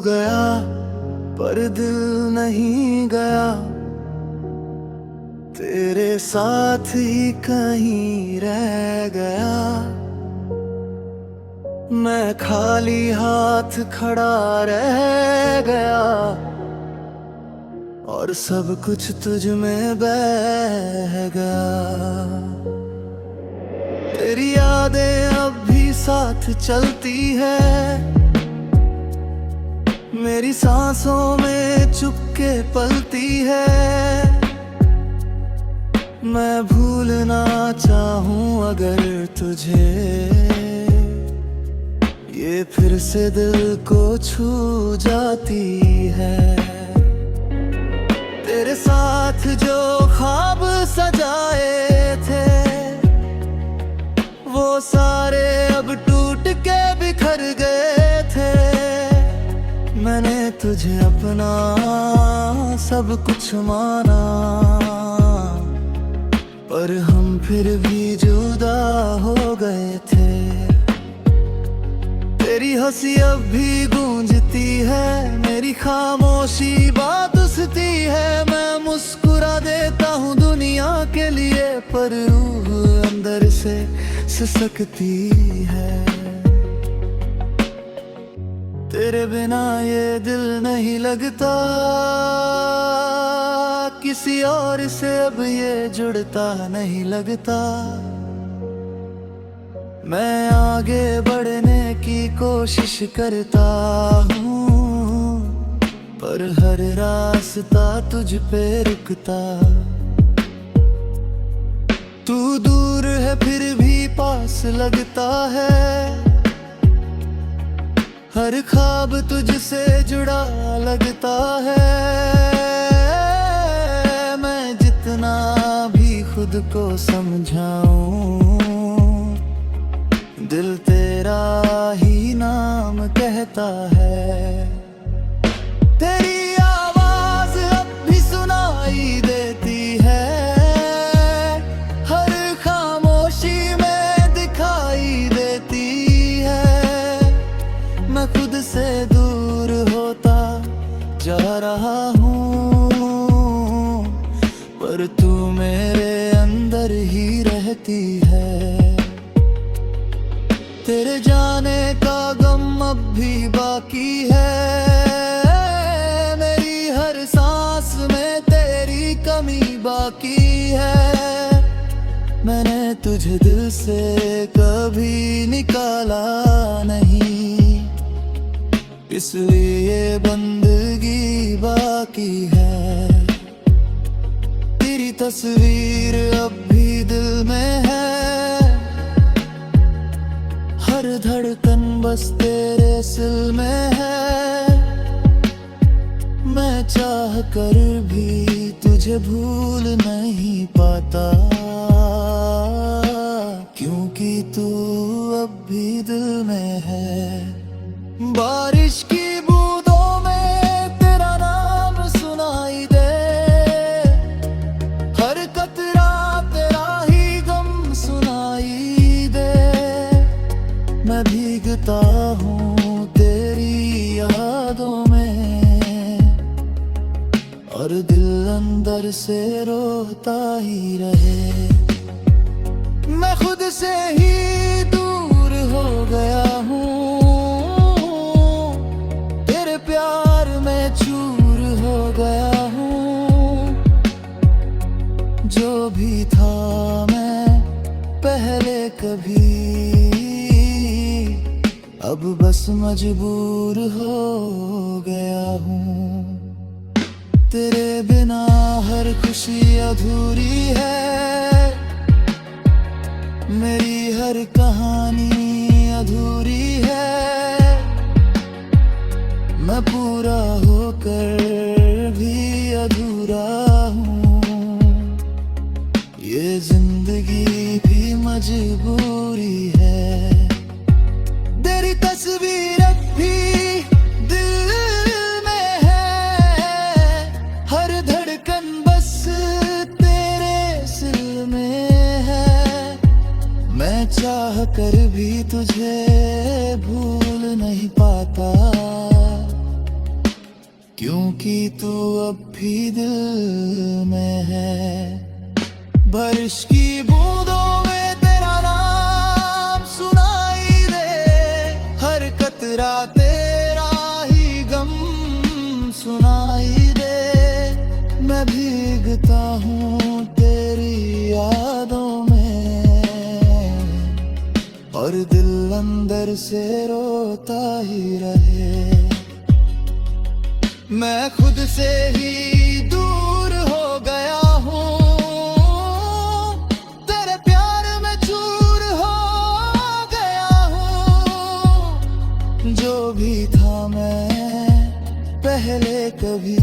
गया पर दिल नहीं गया, तेरे साथ ही कहीं रह गया। मैं खाली हाथ खड़ा रह गया और सब कुछ तुझ में बह गया। तेरी यादें अब भी साथ चलती है, मेरी सांसों में चुपके पलती है। मैं भूलना चाहूं अगर तुझे, ये फिर से दिल को छू जाती है। तेरे साथ जो ख्वाब सजाए थे, वो सारे अब टूट के बिखर गए थे। मैंने तुझे अपना सब कुछ माना, पर हम फिर भी जुदा हो गए थे। तेरी हंसी अब भी गूंजती है, मेरी खामोशी बातुसती है। मैं मुस्कुरा देता हूँ दुनिया के लिए, पर रूह अंदर से सिसकती है। तेरे बिना ये दिल नहीं लगता, किसी और से अब ये जुड़ता नहीं लगता। मैं आगे बढ़ने की कोशिश करता हूँ, पर हर रास्ता तुझ पे रुकता। तू दूर है फिर भी पास लगता है, हर ख्वाब तुझसे जुड़ा लगता है। मैं जितना भी खुद को समझाऊं, दिल तेरा ही नाम कहता है। तेरी आवाज अब भी सुनाई देती है, हर खामोशी में दिखाई देती है। मैं खुद से दूर होता जा रहा हूँ, पर तू मेरे अंदर ही रहती है। तेरे जाने का गम अब भी बाकी है, मेरी हर सांस में तेरी कमी बाकी है। मैंने तुझे दिल से कभी निकाला नहीं, इसलिए बंदगी बाकी है। तेरी तस्वीर अब भी दिल में है, हर धड़कन बस तेरे सिल में है। मैं चाह कर भी तुझे भूल नहीं पाता, क्योंकि तू अब भी दिल में है। बारिश की बूंदों में तेरा नाम सुनाई दे, हर कतरा तेरा ही गम सुनाई दे। मैं भीगता हूँ तेरी यादों में, और दिल अंदर से रोता ही रहे। मैं खुद से ही दूर हो गया हूँ, तेरे प्यार में चूर हो गया हूँ। जो भी था मैं पहले कभी, अब बस मजबूर हो गया हूँ। तेरे बिना हर खुशी अधूरी है, मेरी हर कहानी अधूरी है। मैं पूरा होकर भी अधूरा हूँ, ये जिंदगी भी मजबूरी है। तेरी तस्वीर अब भी दिल में है, हर धड़कन बस तेरे सिल में है। मैं चाह कर भी तुझे भूल नहीं पाता, क्योंकि तू अब भी दिल में है। बारिश की बूंदों में तेरा नाम सुनाई दे, हर कतरा तेरा ही गम सुनाई दे। मैं भीगता हूँ तेरी यादों में और दिल अंदर से रोता ही रहे। मैं खुद से ही दूर हो गया हूँ, तेरे प्यार में चूर हो गया हूँ। जो भी था मैं पहले कभी,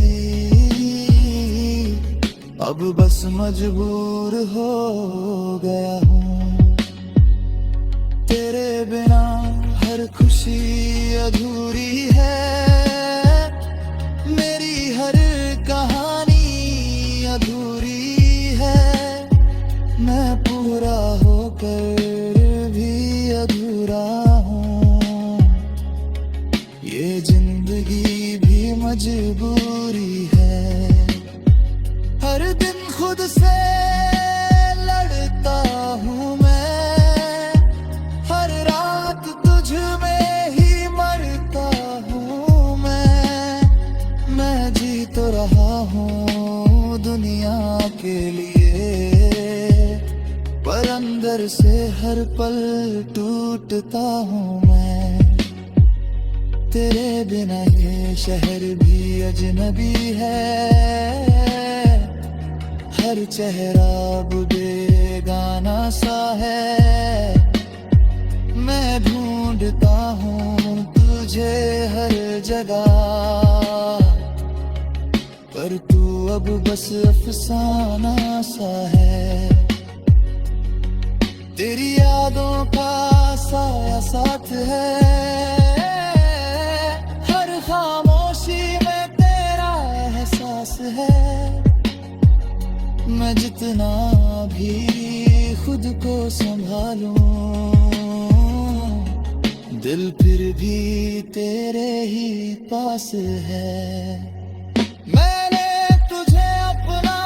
अब बस मजबूर हो गया हूँ। तेरे बिना हर खुशी अधूरी है, मेरी हर कहानी अधूरी है। मैं पूरा होकर भी अधूरा हूँ, ये जिंदगी भी मजबूरी है। हर दिन खुद से लड़ता हूँ मैं, हर रात तुझ में ही मरता हूँ मैं जी तो रहा हूँ दुनिया के लिए, पर अंदर से हर पल टूटता हूँ मैं। तेरे बिना ये शहर भी अजनबी है, हर चेहरा अब बेगाना सा है। मैं ढूंढता हूँ तुझे हर जगह, पर तू अब बस अफसाना सा है। तेरी यादों का साया साथ है, हर खामोशी में तेरा एहसास है। मैं जितना भी खुद को संभालूं, दिल फिर भी तेरे ही पास है। मैंने तुझे अपना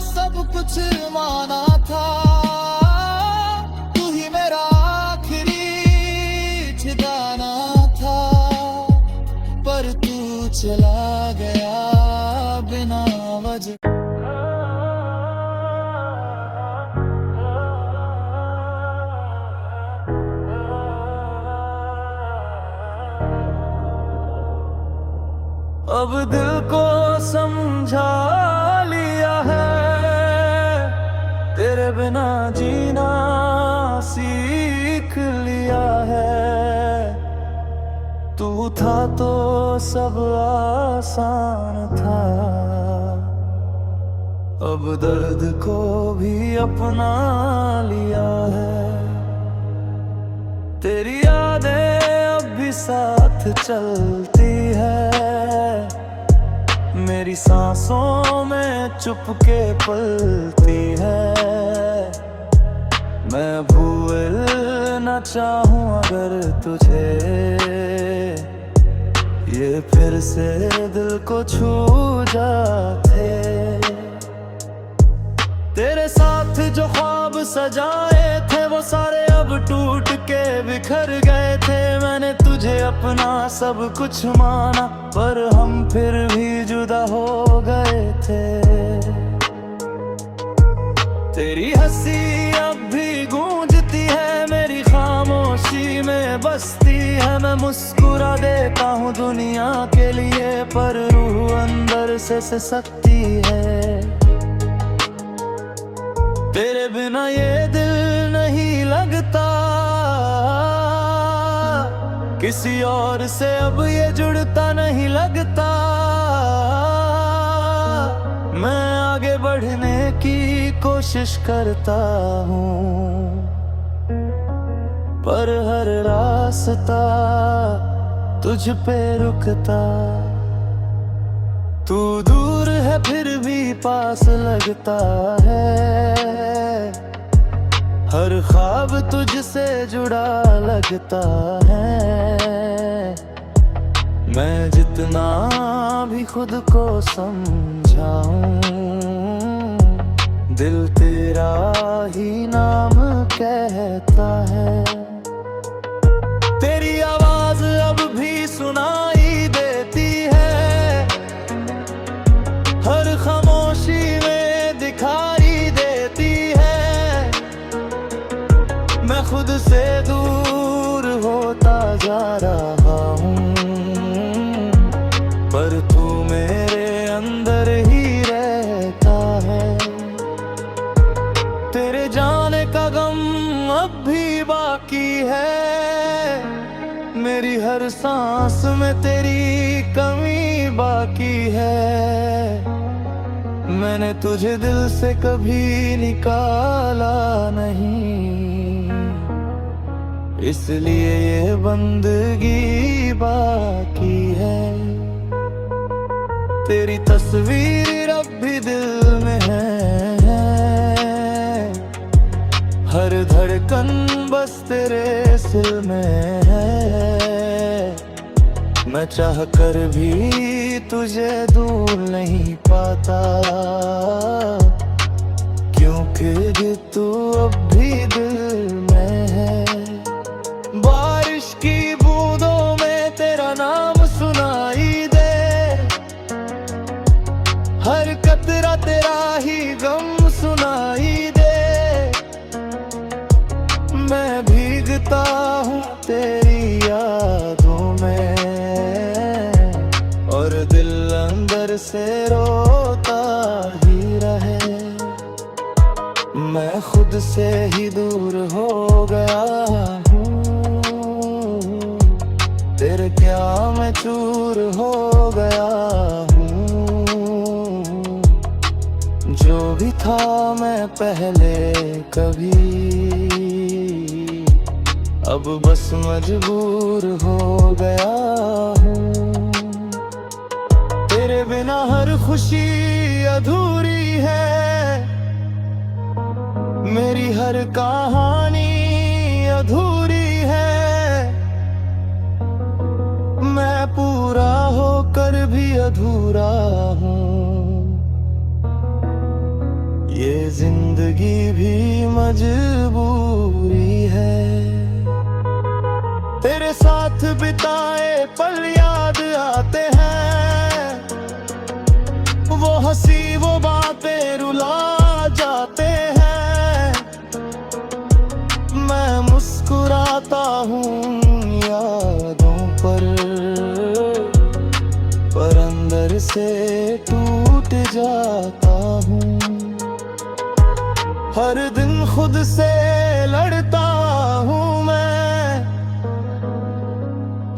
सब कुछ माना था, तू ही मेरा आखिरी ठिकाना था, पर तू चला गया बिना वजह। अब दिल को समझा लिया है, तेरे बिना जीना सीख लिया है। तू था तो सब आसान था, अब दर्द को भी अपना लिया है। तेरी यादें अब भी साथ चलती है, मेरी सांसों में चुपके पलती है। मैं भूल न चाहूं अगर तुझे, ये फिर से दिल को छू जाते। तेरे साथ जो ख्वाब सजाए थे वो सारे अब टूट के बिखर गए थे। मैंने तुझे अपना सब कुछ माना, पर हम फिर भी जुदा हो गए थे। तेरी हंसी अब भी गूंजती है, मेरी खामोशी में बसती है। मैं मुस्कुरा देता हूँ दुनिया के लिए, पर रूह अंदर से सिसकती है। तेरे बिना ये दिल नहीं लगता, किसी और से अब ये जुड़ता नहीं लगता। मैं आगे बढ़ने की कोशिश करता हूँ, पर हर रास्ता तुझ पे रुकता। तू दूर है फिर भी पास लगता है, हर ख्वाब तुझसे जुड़ा लगता है। मैं जितना भी खुद को समझाऊं, दिल तेरा ही नाम कहता है। तेरी आवाज अब भी सुनाई देती है, हर खामोशी में दिखाई देती है। मैं खुद से दूर होता जा रहा हूँ, पर तू मेरे अंदर ही रहता है। तेरे जाने का गम अब भी बाकी है, मेरी हर सांस में तेरी कमी बाकी है। मैंने तुझे दिल से कभी निकाला नहीं, इसलिए ये बंदगी बाकी है। तेरी तस्वीर अब भी दिल में है, हर धड़कन बस तेरे सिल में है। मैं चाह कर भी तुझे दूर नहीं पाता, क्योंकि तू अब भी दिल में है। बारिश की बूंदों में तेरा नाम सुनाई दे, हर कतरा तेरा ही गम सुनाई दे। मैं भीगता हूँ तेरी यादों में, और दिल अंदर से रोता ही रहे। मैं खुद से ही दूर हो गया हूँ, तेरे क्या मैं चूर हो गया हूँ। जो भी था मैं पहले कभी, अब बस मजबूर हो गया हूँ। तेरे बिना हर खुशी अधूरी है, मेरी हर कहानी अधूरी है। मैं पूरा होकर भी अधूरा हूँ, ये जिंदगी भी मजबूरी है। तेरे साथ बिताए पल याद आते हैं, वो हंसी वो बातें रुला जाते हैं। मैं मुस्कुराता हूँ यादों पर अंदर से टूट जाता हूँ। हर दिन खुद से लड़ता हूँ मैं,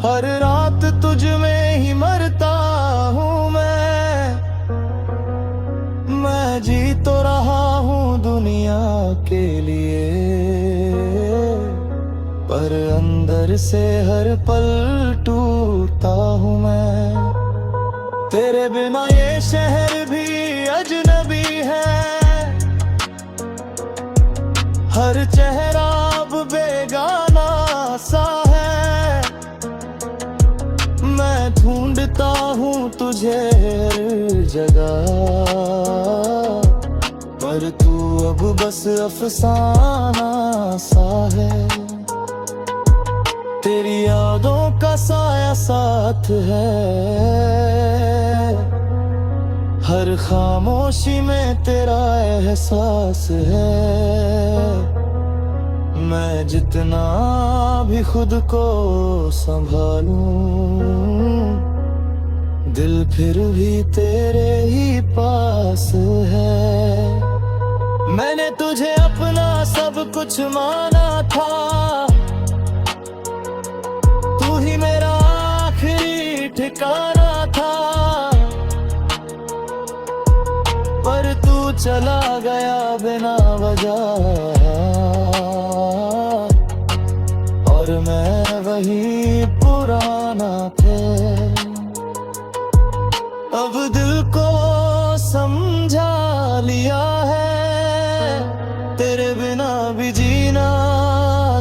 हर रात तुझ में ही मरता हूँ मैं जी तो रहा हूँ दुनिया के लिए, पर अंदर से हर पल टूटता हूँ मैं। तेरे बिना ये शहर भी अजनबी है, हर चेहरा अब बेगाना सा है। मैं ढूंढता हूँ तुझे हर जगह, पर तू अब बस अफसाना सा है। तेरी यादों का साया साथ है, हर खामोशी में तेरा एहसास है। मैं जितना भी खुद को संभालूं, दिल फिर भी तेरे ही पास है। मैंने तुझे अपना सब कुछ माना था, तू ही मेरा आखिरी ठिकाना था। पर तू चला गया बिना वजह, और मैं वही पुराना थे। अब दिल को समझा लिया है, तेरे बिना भी जीना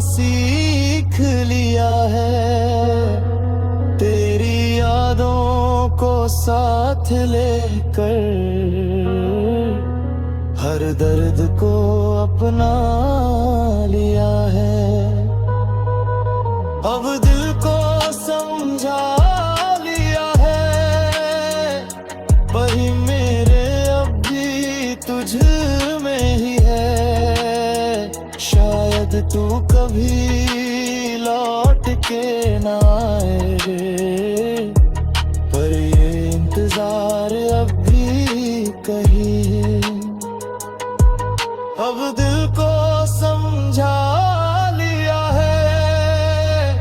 सीख लिया है। तेरी याद साथ लेकर हर दर्द को अपना लिया है। अब दिल को समझा लिया है, वही मेरे अब भी तुझ में ही है। शायद तू कभी लौट के ना आए रे, पर ये इंतजार अब भी कहीं है। अब दिल को समझा लिया है,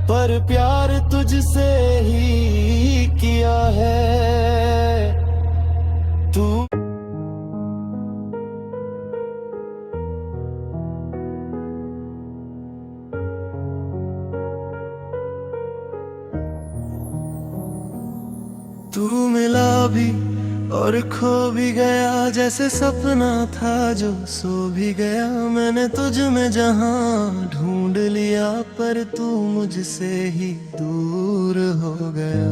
पर प्यार तुझसे ही किया है। तू मिला भी और खो भी गया, जैसे सपना था जो सो भी गया। मैंने तुझ में जहां ढूंढ लिया, पर तू मुझसे ही दूर हो गया।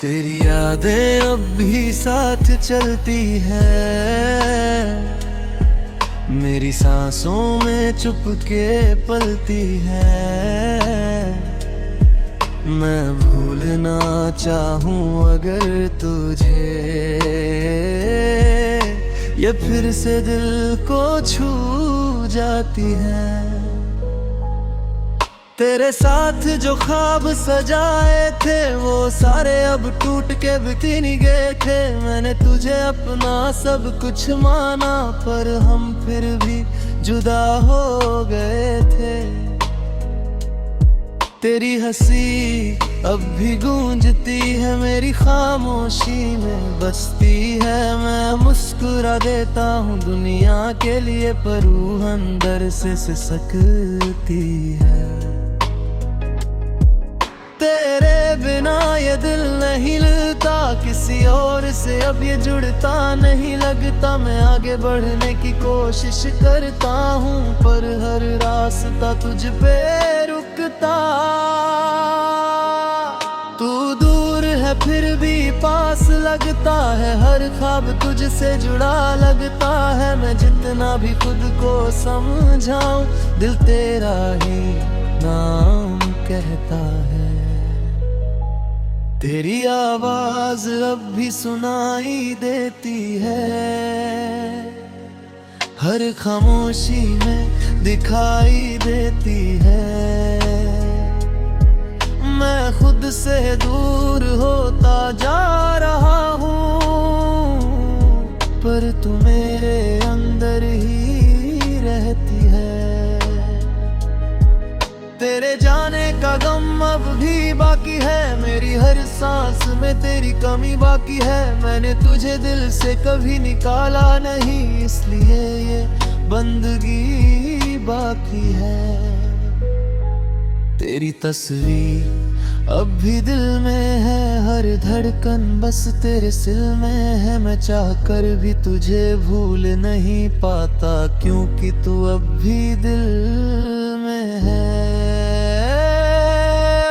तेरी यादें अब भी साथ चलती है, मेरी सांसों में चुपके पलती है। मैं भूलना चाहूं अगर तुझे, ये फिर से दिल को छू जाती है। तेरे साथ जो ख्वाब सजाए थे, वो सारे अब टूट के बिखर गए थे। मैंने तुझे अपना सब कुछ माना, पर हम फिर भी जुदा हो गए थे। तेरी हंसी अब भी गूंजती है, मेरी खामोशी में बसती है। मैं मुस्कुरा देता हूँ दुनिया के लिए, पर रूह अंदर से सिसकती है। तेरे बिना ये दिल नहीं लगता, किसी और से अब ये जुड़ता नहीं लगता। मैं आगे बढ़ने की कोशिश करता हूँ, पर हर रास्ता तुझ पे रुकता। तू दूर है फिर भी पास लगता है, हर ख्वाब तुझसे जुड़ा लगता है। मैं जितना भी खुद को समझाऊं, दिल तेरा ही नाम कहता है। तेरी आवाज अब भी सुनाई देती है, हर खामोशी में दिखाई देती है। मैं खुद से दूर होता जा रहा हूँ, पर तू मेरे अंदर ही रहती है। तेरे जाने का गम अब भी बाकी है, मेरी हर सांस में तेरी कमी बाकी है। मैंने तुझे दिल से कभी निकाला नहीं, इसलिए ये बंदगी बाकी है। तेरी तस्वीर अब भी दिल में है, हर धड़कन बस तेरे सिल में है। मैं चाह कर भी तुझे भूल नहीं पाता, क्योंकि तू अब भी दिल में है।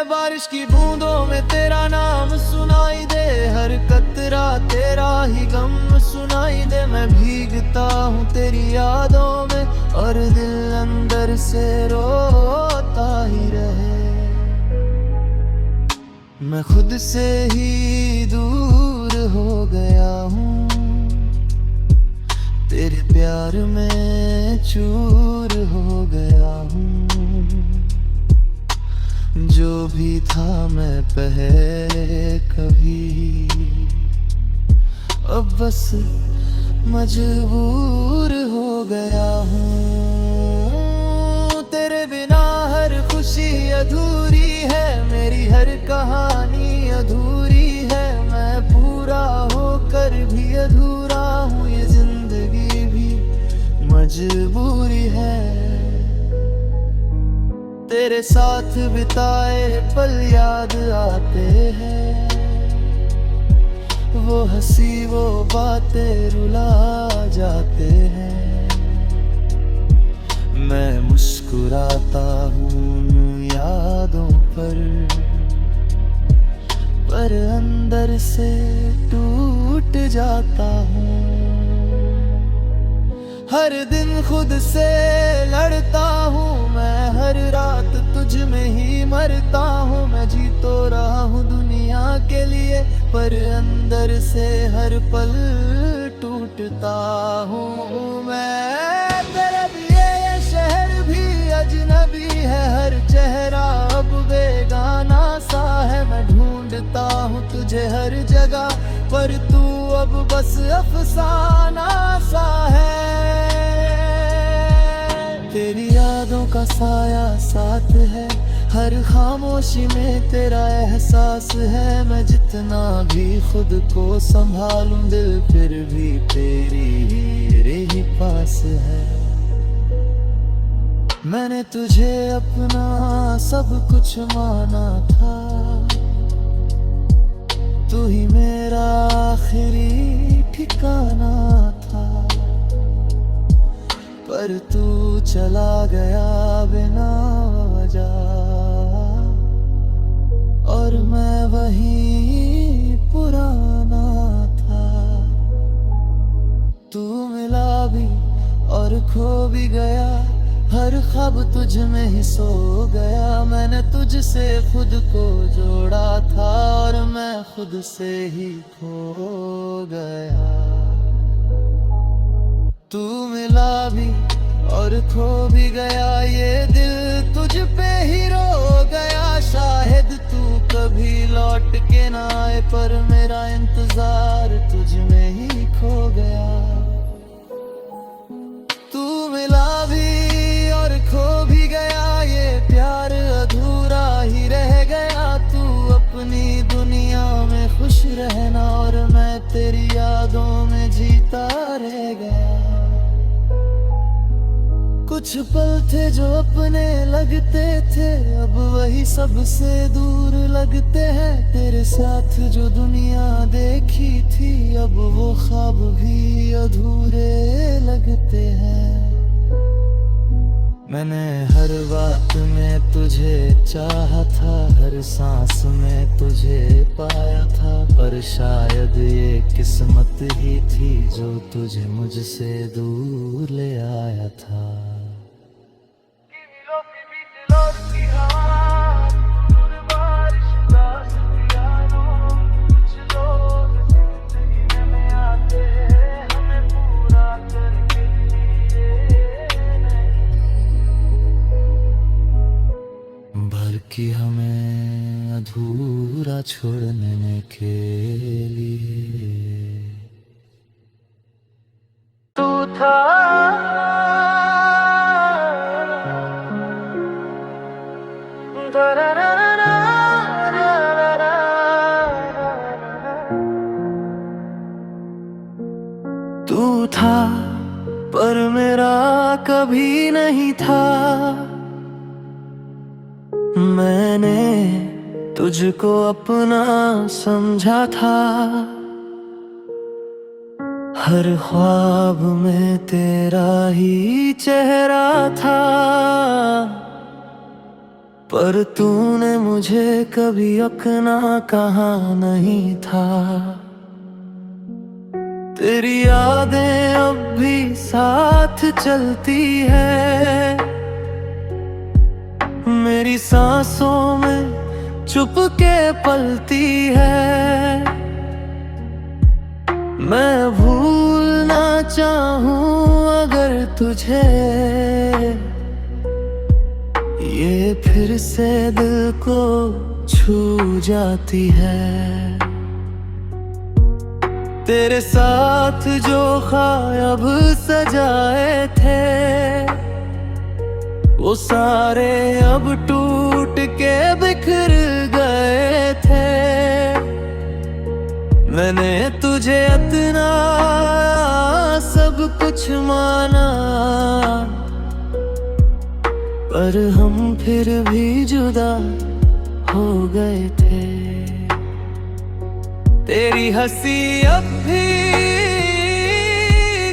बारिश की बूंदों में तेरा नाम सुनाई दे, हर कतरा तेरा ही गम सुनाई दे। मैं भीगता हूँ तेरी यादों में, और दिल अंदर से रोता ही रहे। मैं खुद से ही दूर हो गया हूँ, तेरे प्यार में चूर हो गया हूँ। जो भी था मैं पहले कभी, अब बस मजबूर हो गया हूँ। तेरे बिना हर खुशी अधूरी है, मेरी हर कहानी अधूरी है। मैं पूरा होकर भी अधूरा हूँ, ये जिंदगी भी मजबूरी है। तेरे साथ बिताए पल याद आते हैं, वो हंसी वो बातें रुला जाते हैं। मैं मुस्कुराता हूँ यादों पर, पर अंदर से टूट जाता हूँ। हर दिन खुद से लड़ता हूँ मैं, हर रात तुझ में ही मरता हूँ मैं। जी तो रहा हूँ दुनिया के लिए, पर अंदर से हर पल टूटता हूँ मैं। तेरे लिए ये शहर भी अजनबी है, हर चेहरा अब बेगाना सा है। मैं ढूंढता हूँ तुझे हर जगह, पर तू अब बस अफसाना सा है। तेरी यादों का साया साथ है, हर खामोशी में तेरा एहसास है। मैं जितना भी खुद को संभालूं, दिल फिर भी तेरे ही पास है। मैंने तुझे अपना सब कुछ माना था, तू ही मेरा आखिरी ठिकाना था। पर तू चला गया बिना वजह, और मैं वही पुराना था। तू मिला भी और खो भी गया, हर ख्वाब तुझ में ही सो गया। मैंने तुझसे खुद को जोड़ा था, और मैं खुद से ही खो गया। तू मिला भी और खो भी गया, ये दिल तुझ पे ही रो गया। शायद तू कभी लौट के ना आए, पर मेरा इंतजार तुझ में ही खो गया। तू मिला भी और खो भी गया, ये प्यार अधूरा ही रह गया। तू अपनी दुनिया में खुश रहना, और मैं तेरी यादों में जीता रह गया। कुछ पल थे जो अपने लगते थे, अब वही सबसे दूर लगते हैं। तेरे साथ जो दुनिया देखी थी, अब वो ख्वाब भी अधूरे लगते हैं। मैंने हर बात में तुझे चाहा था, हर सांस में तुझे पाया था। पर शायद ये किस्मत ही थी जो तुझे मुझसे दूर ले आया था। कि हमें अधूरा छोड़ने के लिए तू था। तू था पर मेरा कभी नहीं था। मैंने तुझको अपना समझा था, हर ख्वाब में तेरा ही चेहरा था। पर तूने मुझे कभी अपना कहा नहीं था। तेरी यादें अब भी साथ चलती है, मेरी सांसों में चुपके पलती है। मैं भूलना चाहूं अगर तुझे, ये फिर से दिल को छू जाती है। तेरे साथ जो ख्वाब सजाए थे, वो सारे अब टूट के बिखर गए थे। मैंने तुझे इतना सब कुछ माना, पर हम फिर भी जुदा हो गए थे। तेरी हंसी अब भी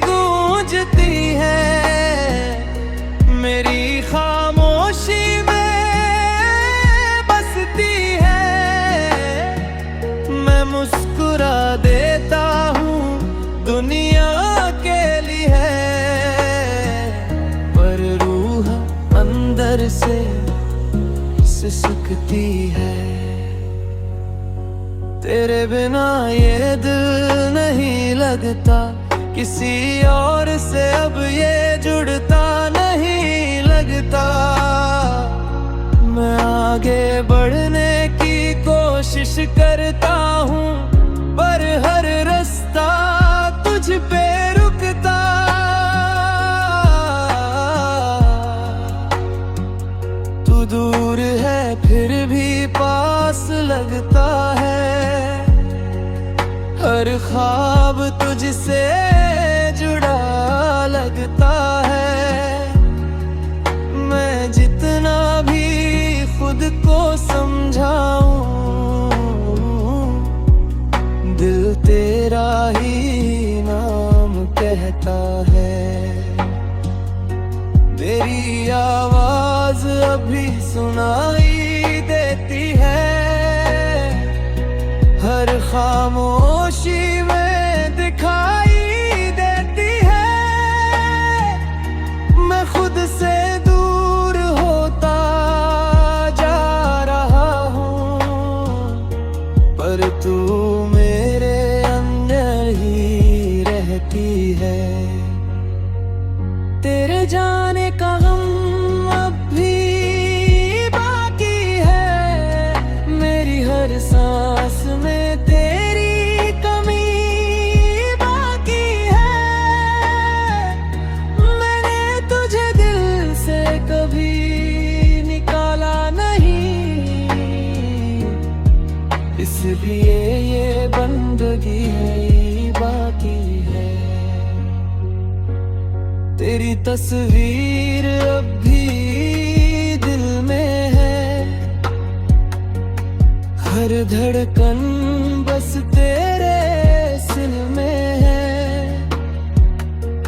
गूंजती है, मेरी खामोशी में बसती है। लगती है। तेरे बिना ये दिल नहीं लगता, किसी और से अब ये जुड़ता नहीं लगता। मैं आगे बढ़ने की कोशिश करता हूँ, पर हर रास्ता तुझ पे रुकता। तू दूर है फिर भी पास लगता है, हर ख्वाब तुझसे जुड़ा लगता है। मैं जितना भी खुद को समझाऊं, दिल तेरा ही नाम कहता है। तेरी आवाज अभी सुनाई देती है, हर खामोशी में दिखाई देती है। मैं खुद से दूर होता जा रहा हूँ, पर तू मेरे अंदर ही रहती है। तेरे जाने का गम अब भी बाकी है, मेरी हर सांस में तेरी कमी बाकी है। मैंने तुझे दिल से कभी निकाला नहीं, इसलिए ये बंदगी है बाकी है। तेरी तस्वीर अब भी दिल में है, हर धड़कन बस तेरे सिल में है।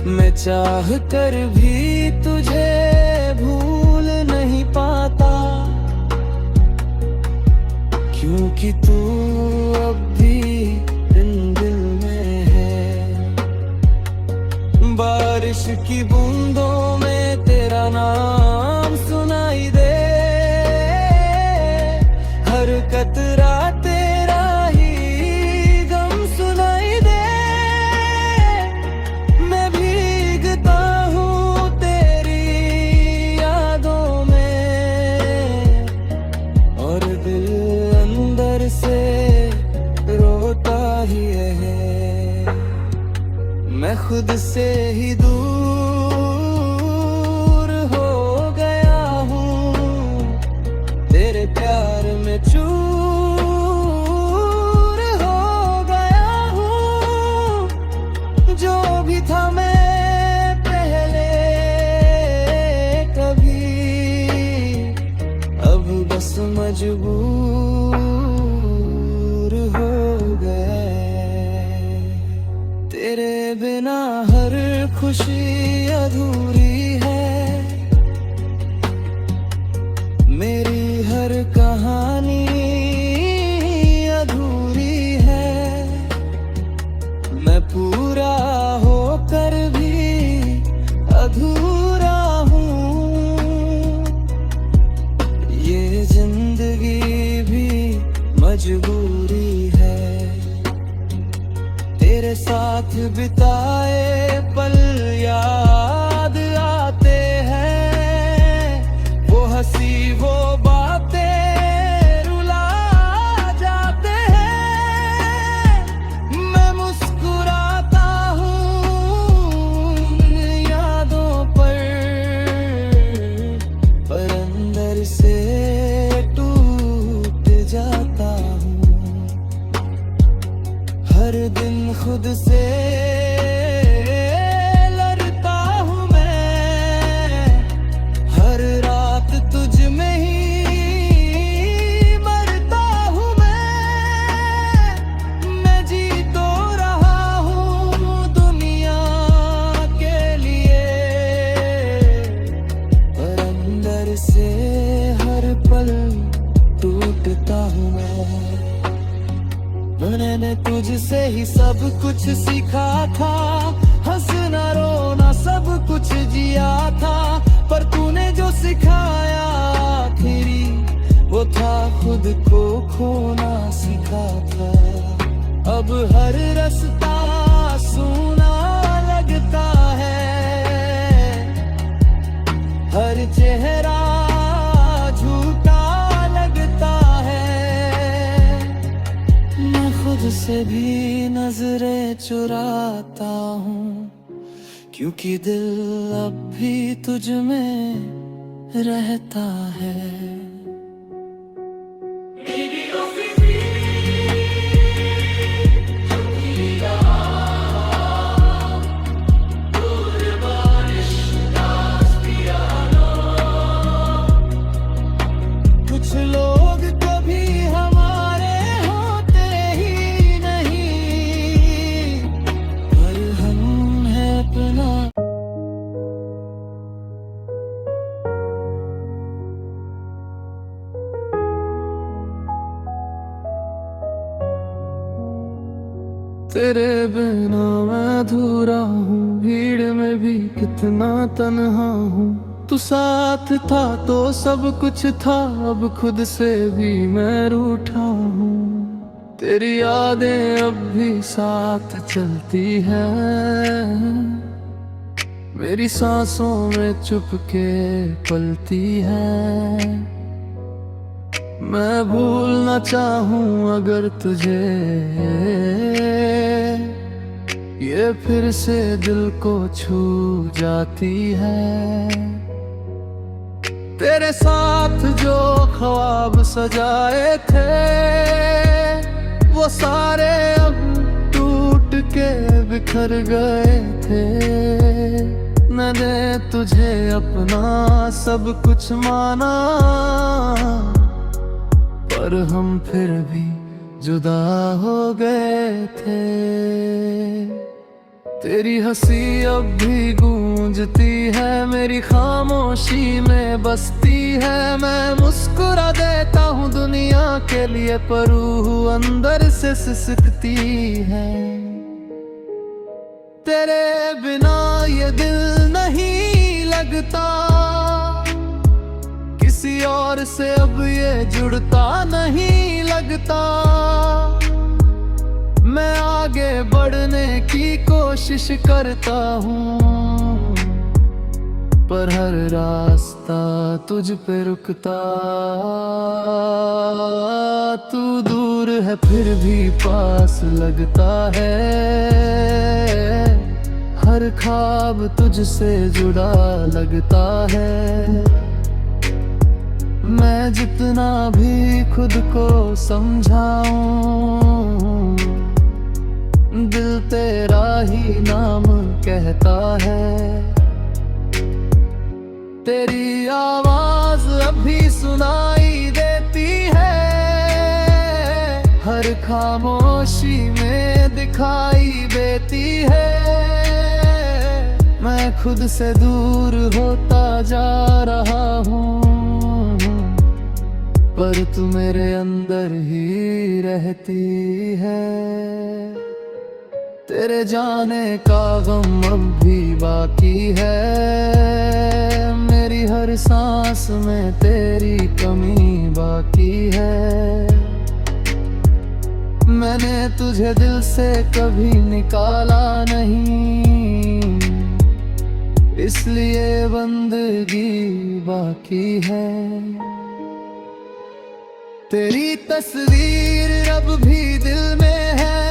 मैं चाह कर भी तुझे भूल नहीं पाता, क्योंकि तू अब भी दिल में है। बारिश की बूंदों में तेरा नाम सुनाई दे, हर कतरा तेरा ही गम सुनाई दे। मैं भीगता हूँ तेरी यादों में, और दिल अंदर से रोता ही है। मैं खुद से ही दूर हो गया हूँ, तेरे प्यार में चूर हो गया हूँ। जो भी था मैं पहले कभी, अब बस मजबूर हो गया। तेरे बिना हर खुशी अधूरी है, मेरी हर कहानी अधूरी है। मैं पूरा होकर भी अधूरा हूँ, ये जिंदगी भी मजबूरी है। तेरे साथ बिताए पल याद आते हैं, वो हंसी वो बातें रुला जाते हैं। मैं मुस्कुराता हूँ यादों पर अंदर से टूट जाता हूँ। हर दिन खुद से लड़ता हूँ मैं, हर रात तुझ में ही मरता हूँ मैं जी तो रहा हूँ दुनिया के लिए, पर अंदर से हर पल टूटता हूँ मैंने तुझसे ही सब कुछ सीखा था, हंसना रोना सब कुछ जिया था। पर तूने जो सिखाया आखिरी वो था खुद को खोना सिखा था। अब हर रास्ता सूना लगता है, हर चेहरा झूठा लगता है। मैं खुद से भी नजरें चुराता हूँ, क्योंकि दिल अब भी तुझ में रहता है। कुछ लोग कभी हमारे होते ही नहीं, पर हम हैं अपना। तेरे बिना मैं अधूरा हूँ, भीड़ में भी कितना तन्हा हूँ। तू साथ था तो सब कुछ था, अब खुद से भी मैं रूठा हूँ। तेरी यादें अब भी साथ चलती हैं, मेरी सांसों में चुपके पलती हैं। मैं भूलना चाहूँ अगर तुझे, ये फिर से दिल को छू जाती है। तेरे साथ जो ख्वाब सजाए थे, वो सारे अब टूट के बिखर गए थे। मैंने तुझे अपना सब कुछ माना, पर हम फिर भी जुदा हो गए थे। तेरी हंसी अब भी गूंजती है, मेरी खामोशी में बसती है। मैं मुस्कुरा देता हूँ दुनिया के लिए, पर रूह अंदर से सिसकती है। तेरे बिना ये दिल नहीं लगता, किसी और से अब ये जुड़ता नहीं लगता। मैं आगे बढ़ने की कोशिश करता हूँ, पर हर रास्ता तुझ पे रुकता। तू दूर है फिर भी पास लगता है, हर ख्वाब तुझसे जुड़ा लगता है। मैं जितना भी खुद को समझाऊं, दिल तेरा ही नाम कहता है। तेरी आवाज अभी सुनाई देती है, हर खामोशी में दिखाई देती है। मैं खुद से दूर होता जा रहा हूँ, पर तू मेरे अंदर ही रहती है। तेरे जाने का गम अब भी बाकी है, मेरी हर सांस में तेरी कमी बाकी है। मैंने तुझे दिल से कभी निकाला नहीं, इसलिए बंदगी बाकी है। तेरी तस्वीर अब भी दिल में है,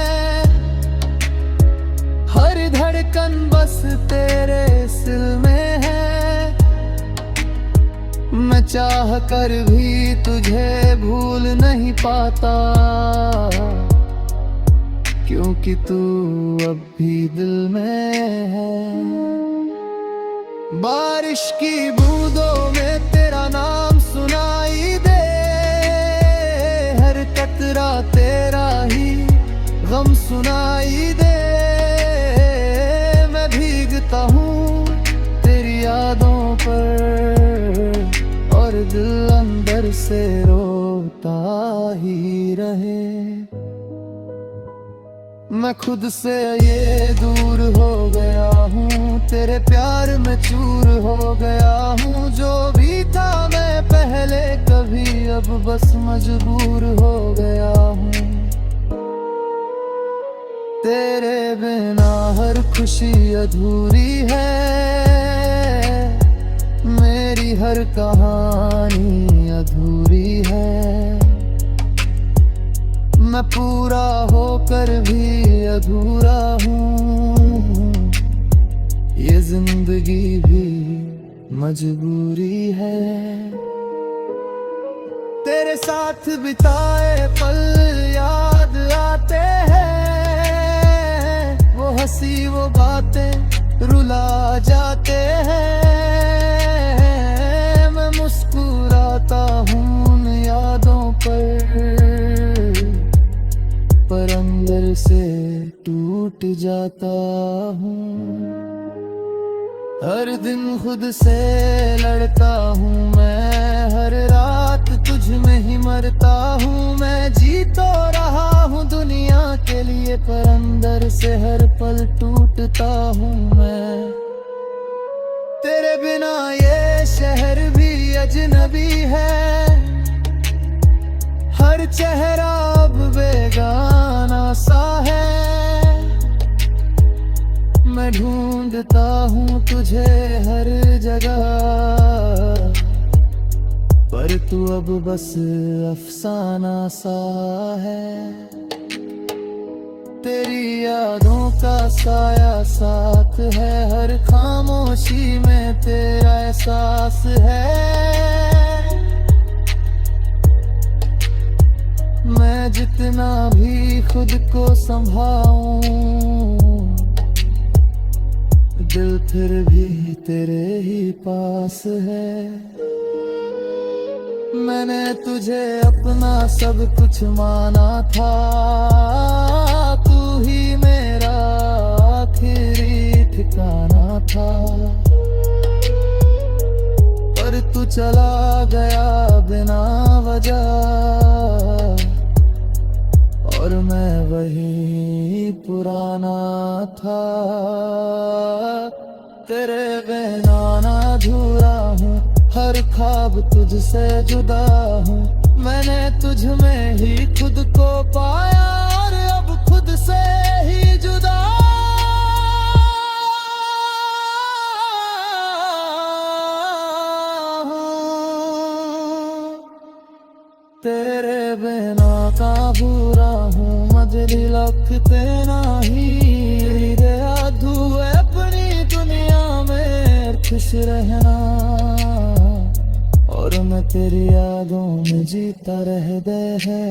हर धड़कन बस तेरे सिल में है। मैं चाह कर भी तुझे भूल नहीं पाता, क्योंकि तू अब भी दिल में है। बारिश की बूंदों में तेरा नाम सुनाई दे, हर कतरा तेरा ही गम सुनाई दे। मैं भीगता हूँ तेरी यादों पर, और दिल अंदर से रोता ही रहे। मैं खुद से ये दूर हो गया हूँ, तेरे प्यार में चूर हो गया हूँ। जो भी था मैं पहले कभी, अब बस मजबूर हो गया हूँ। तेरे बिना हर खुशी अधूरी है, मेरी हर कहानी अधूरी है। मैं पूरा होकर भी अधूरा हूँ, ये जिंदगी भी मजबूरी है। तेरे साथ बिताए पल याद आते हैं, वो हंसी वो बातें रुला जाते हैं। मैं मुस्कुराता हूँ उन यादों पर अंदर से टूट जाता हूँ। हर दिन खुद से लड़ता हूँ मैं, हर रात तुझ में ही मरता हूँ मैं। जी तो रहा हूँ दुनिया के लिए, पर अंदर से हर पल टूटता हूँ मैं। तेरे बिना ये शहर भी अजनबी है, हर चेहरा अब बेगाना सा है। मैं ढूंढता हूँ तुझे हर जगह, पर तू अब बस अफसाना सा है। तेरी यादों का साया साथ है, हर खामोशी में तेरा एहसास है। मैं जितना भी खुद को संभालूं, दिल फिर भी तेरे ही पास है। मैंने तुझे अपना सब कुछ माना था, तू ही मेरा आखिरी ठिकाना था। पर तू चला गया बिना वजह, और मैं वही पुराना था। तेरे बिना ना अधूरा हूँ, हर ख्वाब तुझसे जुदा हूँ। मैंने तुझ में ही खुद को पाया, और अब खुद से ही जुदा हूँ। तेरे बिना काबूरा हूँ, मजरी लगते नहीं रे आधू अपनी दुनिया में खुश रहना। और मैं तेरी यादों में जीता रह दे है।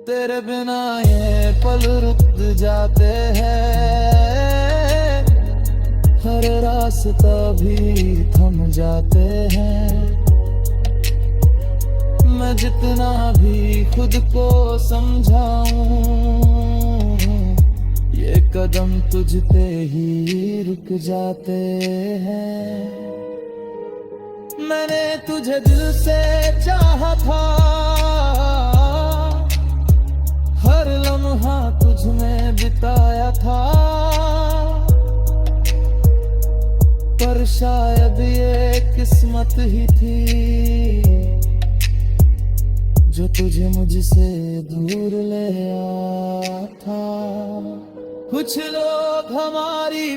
तेरे बिना ये पल रुक जाते हैं, हर रास्ता भी थम जाते हैं। मैं जितना भी खुद को समझाऊं, ये कदम तुझ पे ही रुक जाते हैं। मैंने तुझे दिल से चाहा था, हर लम्हा तुझ में बिताया था। पर शायद ये किस्मत ही थी, जो तुझे मुझसे दूर ले आया था। कुछ लोग हमारी